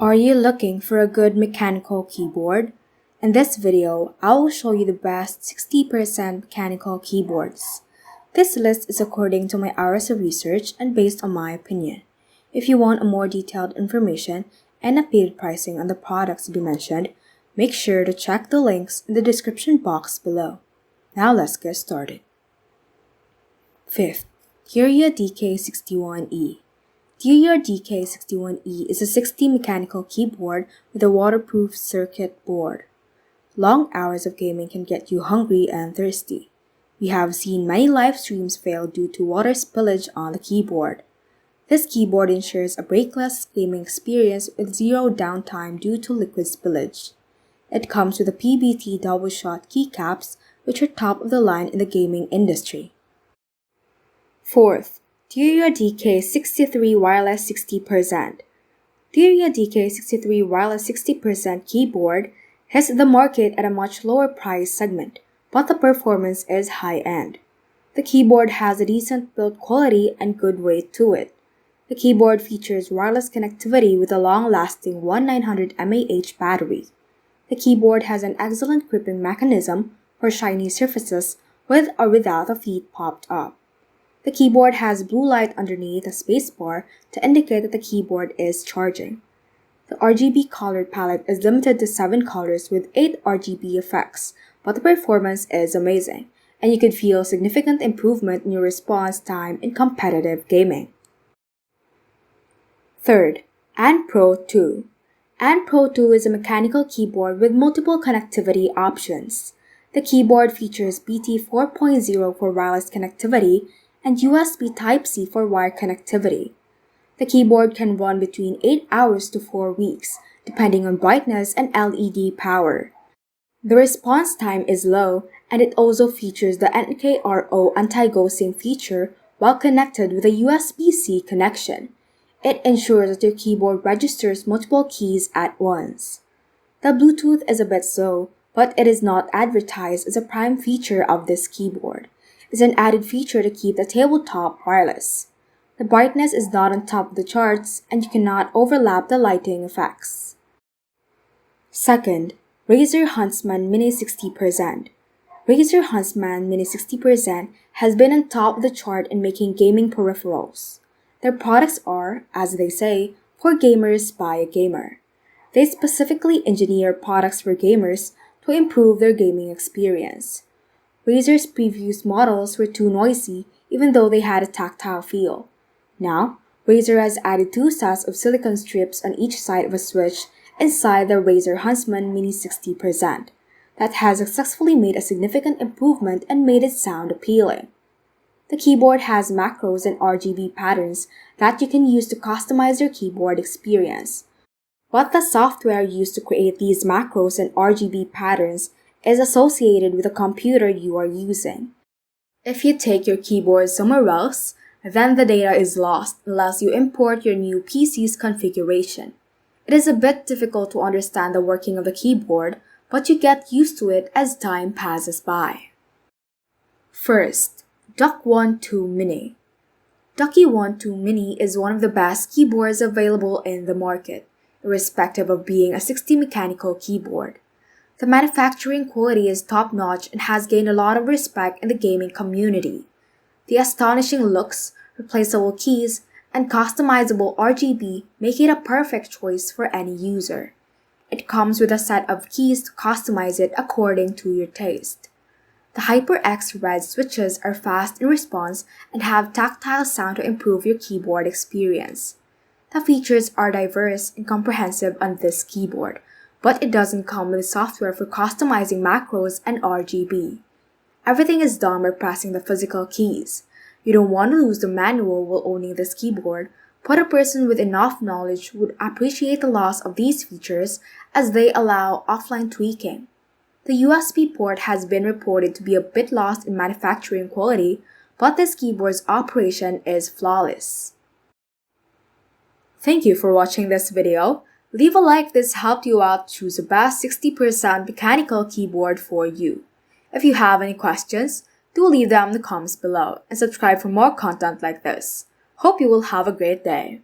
Are you looking for a good mechanical keyboard? In this video, I will show you the best 60% mechanical keyboards. This list is according to my hours of research and based on my opinion. If you want a more detailed information and updated pricing on the products to be mentioned, make sure to check the links in the description box below. Now let's get started. 5th, DIERYA DK61E. DIERYA DK61E is a 60 mechanical keyboard with a waterproof circuit board. Long hours of gaming can get you hungry and thirsty. We have seen many live streams fail due to water spillage on the keyboard. This keyboard ensures a breakless gaming experience with zero downtime due to liquid spillage. It comes with a PBT double-shot keycaps, which are top of the line in the gaming industry. 4th, DIERYA DK63 Wireless 60%. DIERYA DK63 Wireless 60% keyboard hits the market at a much lower price segment, but the performance is high-end. The keyboard has a decent build quality and good weight to it. The keyboard features wireless connectivity with a long-lasting 1900 mAh battery. The keyboard has an excellent gripping mechanism for shiny surfaces with or without the feet popped up. The keyboard has blue light underneath the spacebar to indicate that the keyboard is charging. The RGB color palette is limited to 7 colors with 8 RGB effects, but the performance is amazing, and you could feel significant improvement in your response time in competitive gaming. 3rd, Pro 2. Pro 2 is a mechanical keyboard with multiple connectivity options. The keyboard features BT 4.0 for wireless connectivity and USB Type-C for wired connectivity. The keyboard can run between 8 hours to 4 weeks, depending on brightness and LED power. The response time is low, and it also features the NKRO anti-ghosting feature while connected with a USB-C connection. It ensures that your keyboard registers multiple keys at once. The Bluetooth is a bit slow, but it is not advertised as a prime feature of this keyboard. It's an added feature to keep the tabletop wireless. The brightness is not on top of the charts, and you cannot overlap the lighting effects. 2nd, Razer Huntsman Mini 60%. Razer Huntsman Mini 60% has been on top of the chart in making gaming peripherals. Their products are, as they say, for gamers by a gamer. They specifically engineer products for gamers to improve their gaming experience. Razer's previous models were too noisy even though they had a tactile feel. Now, Razer has added 2 sets of silicone strips on each side of a switch inside the Razer Huntsman Mini 60% that has successfully made a significant improvement and made it sound appealing. The keyboard has macros and RGB patterns that you can use to customize your keyboard experience. But the software used to create these macros and RGB patterns is associated with the computer you are using. If you take your keyboard somewhere else, then the data is lost unless you import your new PC's configuration. It is a bit difficult to understand the working of the keyboard, but you get used to it as time passes by. 1st, Ducky One 2 Mini. Ducky One 2 Mini is one of the best keyboards available in the market, irrespective of being a 60 mechanical keyboard. The manufacturing quality is top-notch and has gained a lot of respect in the gaming community. The astonishing looks, replaceable keys, and customizable RGB make it a perfect choice for any user. It comes with a set of keys to customize it according to your taste. The HyperX red switches are fast in response and have tactile sound to improve your keyboard experience. The features are diverse and comprehensive on this keyboard, but it doesn't come with software for customizing macros and RGB. Everything is done by pressing the physical keys. You don't want to lose the manual while owning this keyboard, but a person with enough knowledge would appreciate the loss of these features as they allow offline tweaking. The USB port has been reported to be a bit lost in manufacturing quality, but this keyboard's operation is flawless. Thank you for watching this video. Leave a like if this helped you out to choose the best 60% mechanical keyboard for you. If you have any questions, do leave them in the comments below and subscribe for more content like this. Hope you will have a great day.